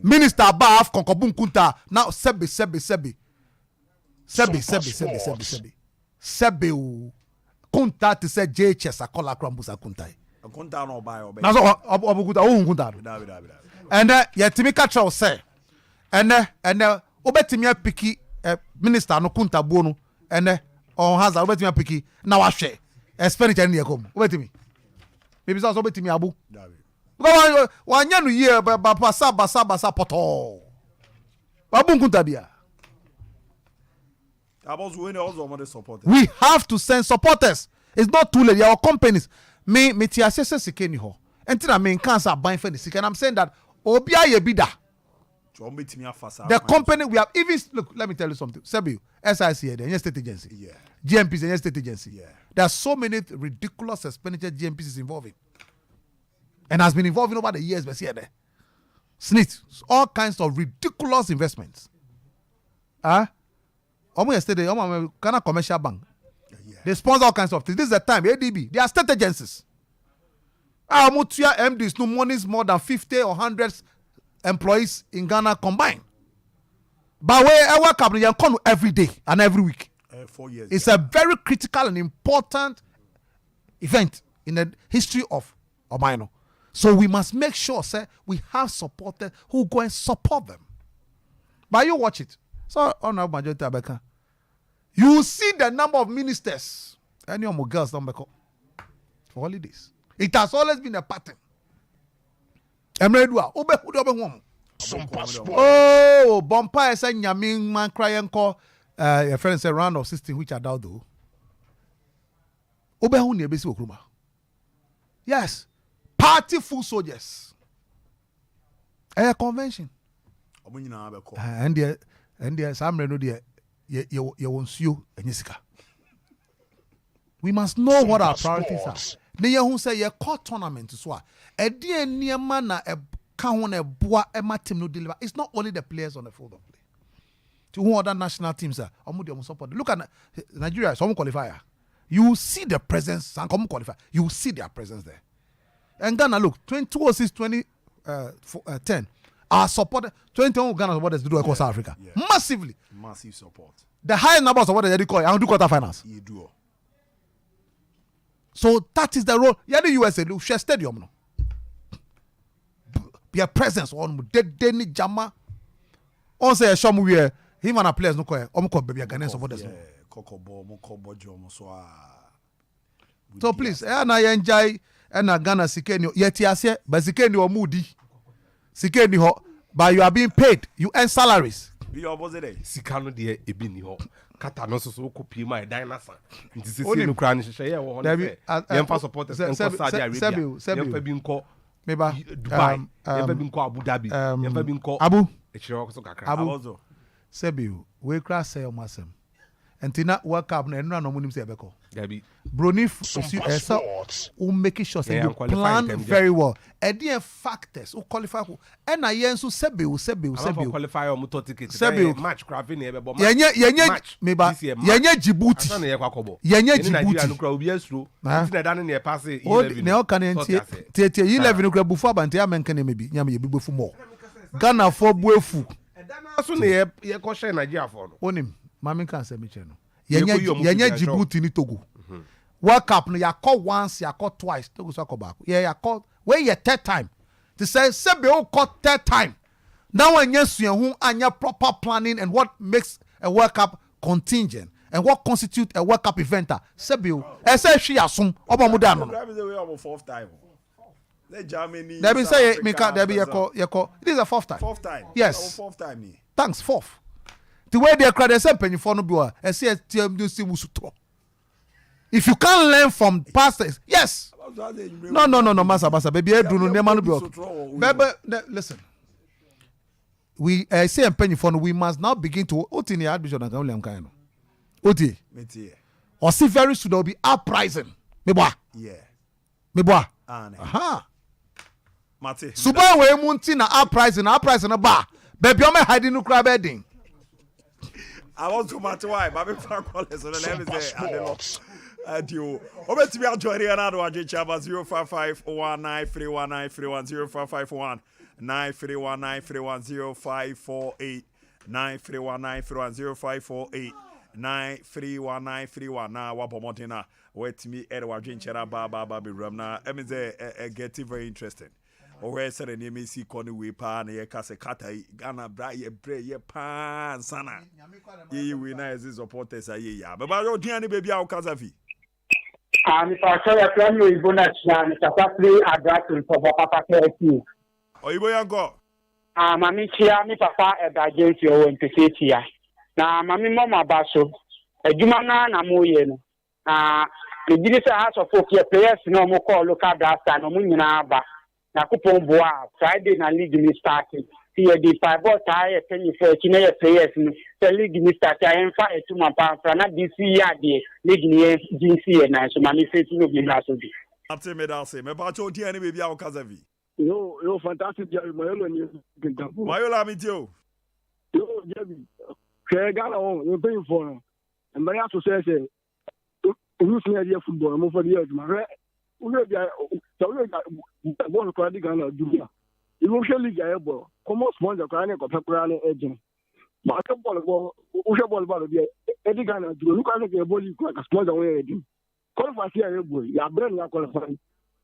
Minister ba AFCON ko bunkunta. Now Sebi. Sebi kunta to say JHS akola krambusa kunta. Kunta no buy or na so obukuta o kunta. And yetimi ka try say. And obetimi apiki minister no kunta bo no. And on has obetimi apiki na wa hwe. Expenditure in the come. Wait me. Maybe so obetimi abu. Because wanya no year ba basa poto. Babu kunta dia. We have to send supporters. It's not too late. Our companies me ti assess sikeni ho. Entina me cancer buying for the sick. And I'm saying that obia ye bida. The company we have even look. Let me tell you something. Sebi, SIC, the state agency. Yeah. GMPs, the state agency. Yeah. There are so many ridiculous expenditure GMPs is involving, and has been involving over the years. But here, there, SNIT, all kinds of ridiculous investments. Almost yesterday, Ghana Commercial Bank. Yeah. They sponsor all kinds of things. This is the time. ADB, they are state agencies. Mutia MDs, no money is more than 50 or 100 employees in Ghana combined. But we work up every day and every week. 4 years. It's a very critical and important event in the history of Omaino. So we must make sure, sir, we have supporters who go and support them. But you watch it. So on our majority Abeka. You see the number of ministers. Any of my girls don't back up for holidays. It has always been a pattern. Emredua, Sompa Sports. oh, Bompa is a Yamin man crying call your friend said round of 16, which I doubt though. Obehuni besi okruma. Yes. Party full soldiers. A convention. And there some no there you won't see you and Jessica. We must know what our priorities are. Ne who say ye court tournament so a dear near man na a count a boa a team no deliver. It's not only the players on the field of play. To who other national teams are support. Look at Nigeria, some qualifier. You see the presence, and come qualify. You see their presence there. And Ghana, look, 2006, 2010, our support, 2010 Ghana supporters do across Africa. Yeah. Massively. Massive support. The highest number of supporters they call, and do quarterfinals. You do. So that is the role. Yeah, the USA do share stadium no. Be a presence on dead ni jama. On say a show we him and a players no call. Baby a Ghanaian supporters. So please, na enjoy na Ghana sikeni yeti ase, but sikeni o mudi. Sikeni ho, but you are being paid. You earn salaries. Be opposite. Sikano de ebi ni ho. Kata no so ko pie my dinosaur. Nti sisi no kra ni hye ye wo ho. Yemfa supporters enko Saudi Arabia. Yemfa bi nko meba Dubai. Yemfa bi nko Abu Dhabi. Yemfa bi nko Abu. Echiro so kakra. Abu. Sebiu, we cry say o masem. Entina World Cup na enu anomu nim say ebeko. Gabi. Brony who make sure say you plan very well. And the factors who qualify who and I yensu sebiu. Qualify o motor ticket. Sebiu match craft ni ebebo. Yenye meba yenye Djibouti. Asa na ye kwakobo. Yenye Djibouti. Nigeria no kra obi asuro. Nti na dan na ye pass 11. Ne o kan tie 11 no kra bufu abante amenka na mebi nyam ye bibefu mo. Ghana for buefu. So na ye ko share Nigeria for no. Onim mami kan se me che no. Yenye Djibouti ni Togo. World Cup no ya call once, ya call twice. Togo so call back. Yeah, ya call where your third time. To say sebe o call third time. Now when you hu anya proper planning and what makes a World Cup contingent and what constitute a World Cup eventer. Sebe o say she asum oba mu da no. Fourth time. The Germany. They be say me can there be you call. It is a fourth time. Fourth time. Yes. Fourth time. Thanks fourth. The way they cry, they say penny for no be I say musuto. If you can't learn from past, yes. No, masa, baby. Baby, listen. We say penny for no. We must now begin to. Oti ni admission na kanule mkaino. Oti. Or see very soon there will be uprising. Meboa. Yeah. Meboa. Aha. Mate. Suba we munti na uprising na ba. Baby, I'm hiding no crab bedding. I want to matter why, but I'm going to let me say, adieu. Obeti bi ajo ri na do aje chaba 0551931931 0548 931931 931931 na wabomotina wetimi ere wadwe nchera ba be ram na emi say get very interesting. Owe said the name is Connie we pa na ye kase kata Ghana bra ye bre ye pa sana. Ye we na as supporters aye ya. But ba odi ani baby a kazafi. Mi pa so ya plan no ibo na china mi ta play adrato for papa KFC. Oyibo yango. Mami chia mi papa emergency o mpese chia. Na mami mama ba so. Eduma na mo ye no. Me did say house of folk here players no mo call local blaster no mo nyina ba. Na kupon boa Friday na league ni starting. See the five ball tie penny for chine players ni. The league ni start I am fire to my pa na this year the league ni GC na so mami say no be na so bi. Ate me da say me pa cho di ani baby a kazafi. Yo fantastic Mayolo ni Gentapo. Mayola mi tio. Yo Jebi. Ghana on you paying for no. And by to say who's near the football mo for the years ma. We be so we go to Ghana do. You show league a ball. Come on sponsor Ghana ko pepper na agent. Ma ka ball we show ball be e Ghana do. Look at the ball you ko sponsor we agent. Qualify here boy. Ya brand ya qualify.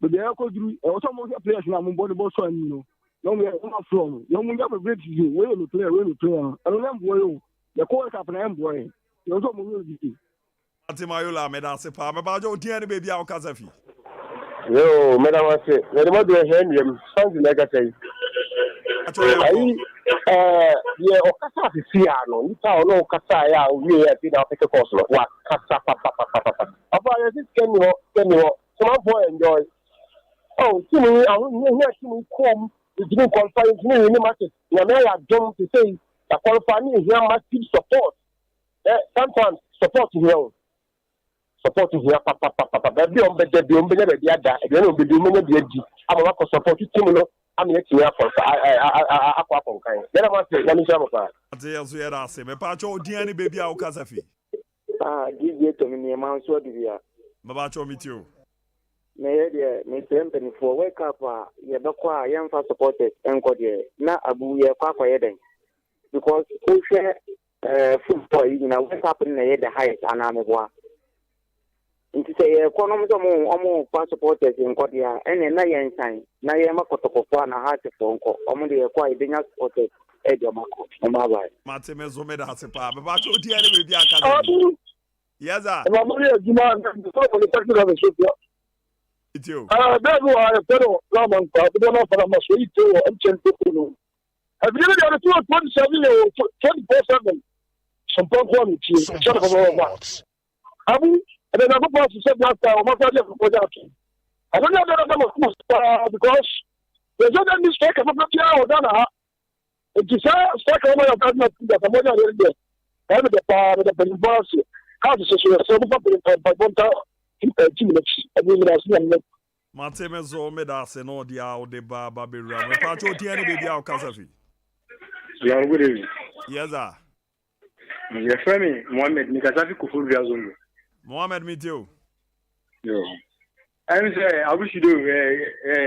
But they are called also more players now, body boss one, No, we are not from. No, we have a great you. Where we play. I don't know boy. The call up and boy. You also move. Atimayola medase pa me ba jo odi baby a okasafi. Yo, madam I say, the mother hand him something like I say. Yeah, okasa fi fi ano. Nita ono okasa ya we ya ti na pick course no. Wa kasa papa. Aba ya this can you come boy enjoy. Oh, see me, I want to me come. It didn't qualify me in the market. You may have done to say that qualifying here massive support. Sometimes support here. Support here, papa. Baby, on the other, and then be doing the edge. I'm a support team. I'm here for aqua kind. Then I want to let me show up. I say, me pacho odi baby a okasafi. Give it to me, man, so do you. Babacho meet you. Me tempen for wake up ye dokwa yam fa supported enko de na abu ye kwakwa yeden because we share football you know wake up na ye the highest anamebwa nti say economy to mo fa supporters enko de ene na ye nsan na ye makotokofo na heart for enko omo de kwa idenya supported ejo mako ma ba mate mezo me da sepa babacho odi baby aka yes sir Ma mo ye juma so mo le technical of Itio. That's why I said, Raman, I don't know for a machine to and have you ever got 27 or 24/7? Some quality. Have you? And then I go past the same last time. I don't know that because there's no mistake of a done. It is a second of that. I'm not there. I have the power of the boss. How to say so by 1 hour. Mate mezo medase no dia o de ba beru. Me pacho odi baby a okasafi. Yeah, good evening. Yes sir. Your friend Mohammed Nikasafi Kufuru Yazungu. Mohammed meet you. Yo. I'm say I wish you do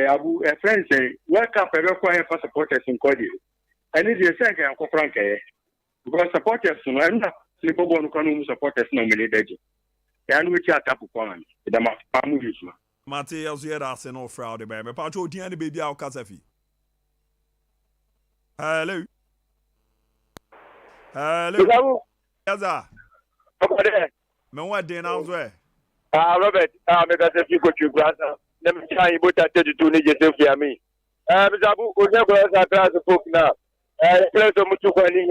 Abu a friend say welcome to require for supporters in Kodi. I need your second and Frank because supporters no I'm not sleep on kanu supporters no nominated. And which are tap upon the family. Mate Yazera no fraud by me pacho odi baby a okasafi. Hello. Yes sir. Me what dey now so Robert, me got a few good you grant. Let me try you put that to need yourself for me. Mizabu, we never has a class of book now. Place of Mutuani,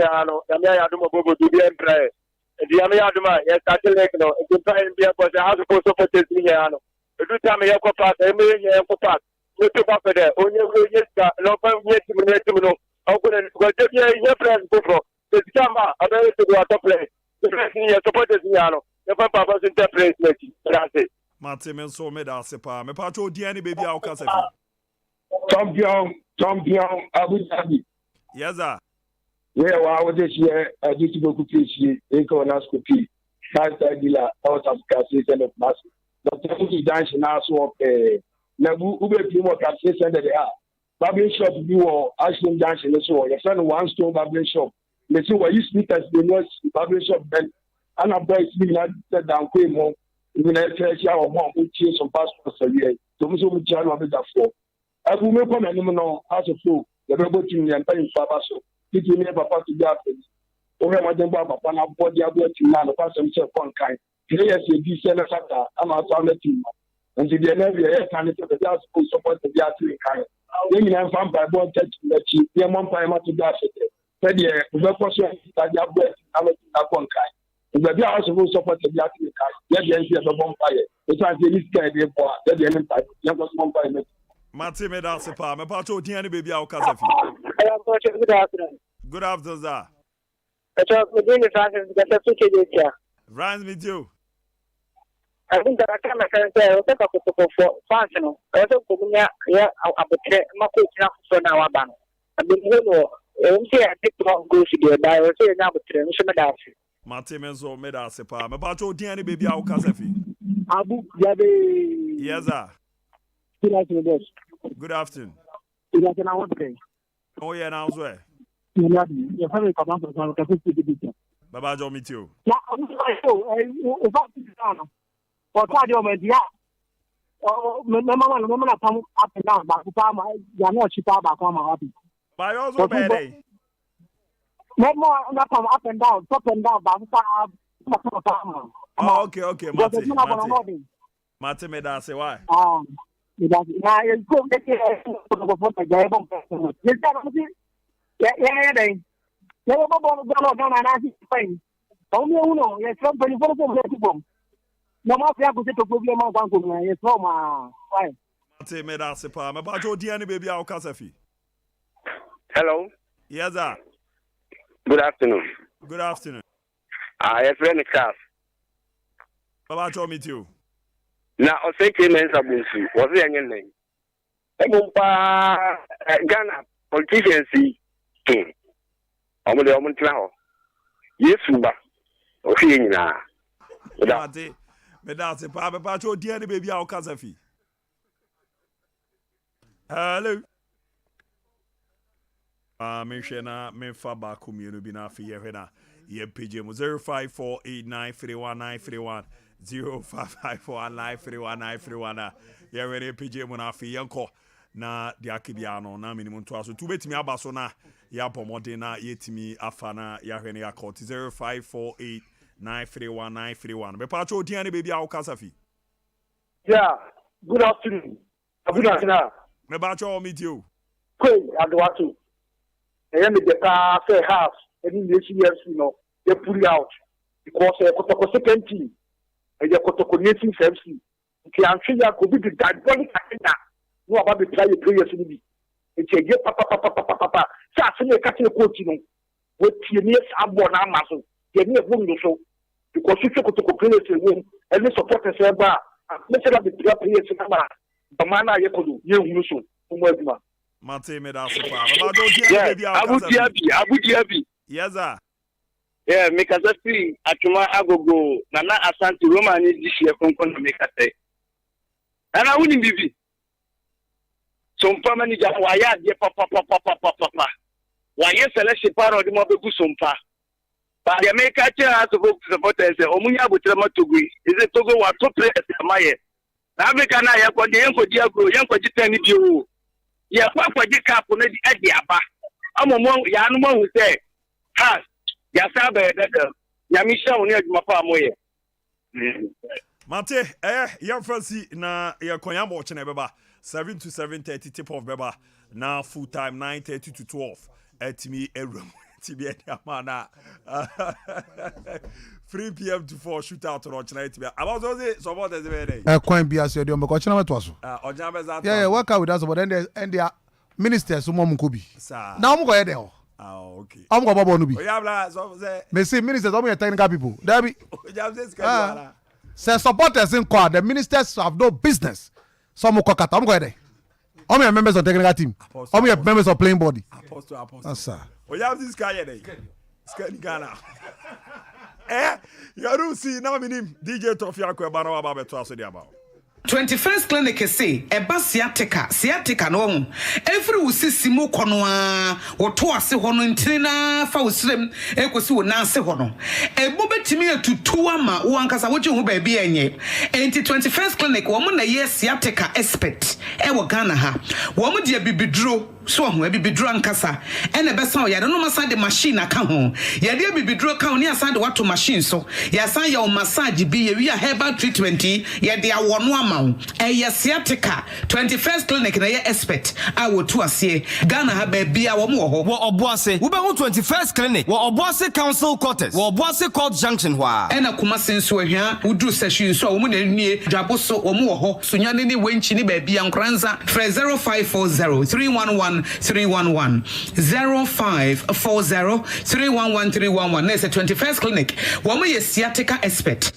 Yamia Aduma Bobo to be emperor. The Yamia Aduma, yes, I tell you, it's trying to be a person how to post up a Tessiano. Every time I have a pass, I may have a pass. We took up there, only yes, no, yet to know. How could I get your friends before? The camera, I'm ready to go out of play. The person here supported Yano. The Papa was interpreting it. Mate men so me da sepa. Me pacho odi baby a okasafi. Champion, Abu Dhabi. Yes sir. Yeah, well, I was this year, I used to go to PhD, colonoscopy, lifestyle dealer, out of cassation of mass. But the dance now so Nabu Ube Primo cassation that they are. Barbering shop, you or Ashton dancing, so your son one store barbering shop. They see what you speak as the most barbering shop, then and a boy is not down quick more. Even a fresh hour more, which is some passports a year. So much of the channel of the four. I will make one animal as a fool, the robot in the entire Fabaso. Did you never pass to that? Over my Papa, body of what you now pass himself one kind. Today, as a decent factor, I'm out on the team. And to the end, the candidate of the last school support the Yatri kind. Then I'm found by one touch that you, the one time to that. Said, yeah, the person that you have breath, I'm not one kind. If the also will support the Yatri kind, yet the end of the bonfire. It's like this guy, therefore, that the end of the bonfire. Mate me da sepa. Me pacho odi baby a okasafi. Good afternoon. Good afternoon, sir. Ryan with you. I think that I can take a for functional. I also put me here about my coach for now. I've been here. I take long goes to the by or say now, but Mate menzo me da sepa. Me pacho odi baby a okasafi. Abu Dhabi. Yes sir. Good afternoon, boss. Good afternoon. Good afternoon. Oh yeah, now so. Your family come out from the Baba John meet you. Yeah, I'm so if I sit down. Or try your media. Mama come up and down, but you are not cheaper back on my happy. But also bad. Mama come up and down, but okay, Mate me da say why? Now you go get only uno, yes, from 24 people. No more people to problem of one yes, from why? Mate me da say pa, me ba jo di ani baby a okasafi. Hello. Yes, sir. Good afternoon. Good afternoon. Your friend Charles. Baba jo meet you. Now, I say Clemens Abunsi. Was there any name? Ghana politicians see. Omo yes, Suba. Okay, na. Mate me da say pa, me ba jo di ani baby a okasafi. Hello. Me shena me fa ba community bi na fi ye hwe na ye page mo 0548931931 0554931931 ye we page mo na fi yenko na dia kibia no na minimum to aso tu betimi aba so na ya pomode na yetimi afa na ya hwe ne yakot 0548931931 be pa cho diane baby a okasafi. Yeah, good afternoon. Good afternoon. Me ba cho meet you. Queen Adwatu. I am the car say half any years, they pull it out because a Kotoko second team and the Kotoko native FC. Okay, I'm sure you could be the diabolic agenda. No about the players in me. It's a get papa. Saturday catching a coach, with Tierney's Abon Amazon. Tierney won the show because you took to players to win and the supporters say, let's have the players in the manner you could do. You soon. Mate me da so pa. Baba do baby Abu Dhabi. Yes sir. Yeah, make us see atuma agogo Nana Asante Roman is this year konkon make us say. And I wouldn't be. Sompa manager why de papa. Why selection part of the mobeku Sompa. But the America has to go to supporters omunya butrama togui. Is it Togo wa top players amaye. Africa na ya kwa de yanko diago yanko jitani bio. Yeah, what for the cap on the Adiaba? I'm a Yanuma who say, ha, Yasabe, Yamisha, on my farm. Mate, your first na your Koyam watching a beba 7 to 7:30 tip of beba now full time 9:30 to 12 at me a room. TB Amana 3 p.m. to 4 shootout to watch night. I was also support as a day. Coin be as your dear Mokochan to us. Yeah, work out with us, but then and their ministers, Mom Kubi. Now I'm going there. Oh, okay. I'm going to Bonubi. They say ministers, only technical people. Debbie. Say supporters in quad, the ministers have no business. Some Mokata, I'm going there. How many members of technical team? How many members of playing body? Apostle. Oh, you have this guy here. Ghana. You don't see now meaning DJ Tofia Kwebano about to ask you about. 21st clinic say eba sciatica no every usisimu konoa woto ase hono ntina fa usrem ekosi wo nanse hono ebo betimi atutu ama wo ankasa woje ho ba bia enye enti 21st clinic wo mo na ye sciatica expert e wo Ghana ha wo mo de bibiduro so ho bibiduro ankasa ene besa ya no masa de machine aka ho ya de bibiduro ka ho ne asa de wato machine so ya san ya o massage bi ya wi herbal treatment ya de awono ama sciatica 21st clinic na ye expert I will to ase Ghana ha ba bia wo mo ho wo oboase wo be ho 21st clinic wo oboase council quarters wo oboase court junction hwa ena kuma senso ahia wo duru session so wo mo na nie dwaboso wo mo ho sunyane ni wenchi ni ba bia nkranza 0540311311 0540311311 na 21st clinic wo mo ye sciatica expert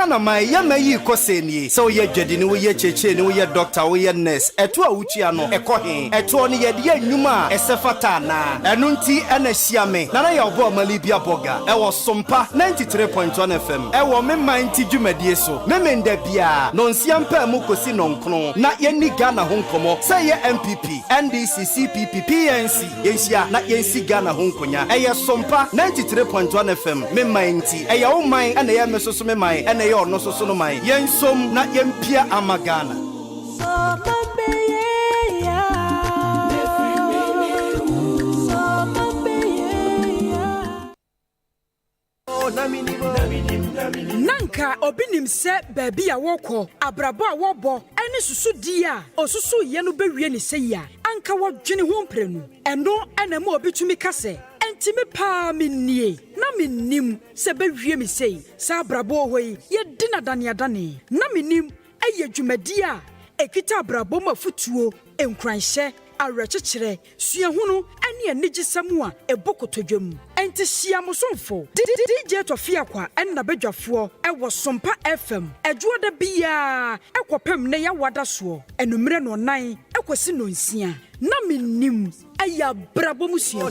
Ana mai yama yi koseni so ye dwedi ni wo ye cheche ni wo ye doctor wo ye nurse eto a wutua no ekohe eto ni ye de anwuma esefata na enu nti ana hia me na ya obo malibia boga e wo Sompa 93.1 FM e wo me man ti dwumadie so me menda bia no nsia mpa mu kosi no nkno na ye ni Ghana ho nkomo say ye MPP NDC CPP PNC yensia na yensi Ghana ho nkonya e ye Sompa 93.1 FM me man ti e ye wo man ana ye mesoso me man ana ɛna ɛyɛ ɔno so no man yɛnsom na yɛmpia ama Ghana. Nanka obinim se baby a woko abrabo a wobo ene susu dia osusu ye no bewie ne se ya anka wodwene ho mprenu eno ena ma obitumi kase entimi pa minnie na minnim se bewie mi sei sa abrabo hoi ye dinadane adane na minnim eye dwumadi a ekita abrabo mafutuo enkranhye awerɛkyekyerɛ suahunu ane anigyesɛm a ɛbɔkɔtɔdwam enti hyia mo somfo DJ Tofia kwa ɛna badwafoɔ ɛwɔ Sompa FM ɛdwoɔda bia ɛkɔpem ne yɛwada soɔ ɛnumere no nan ɛkɔsi no nsia na minnim ɛyɛ abrabɔ musua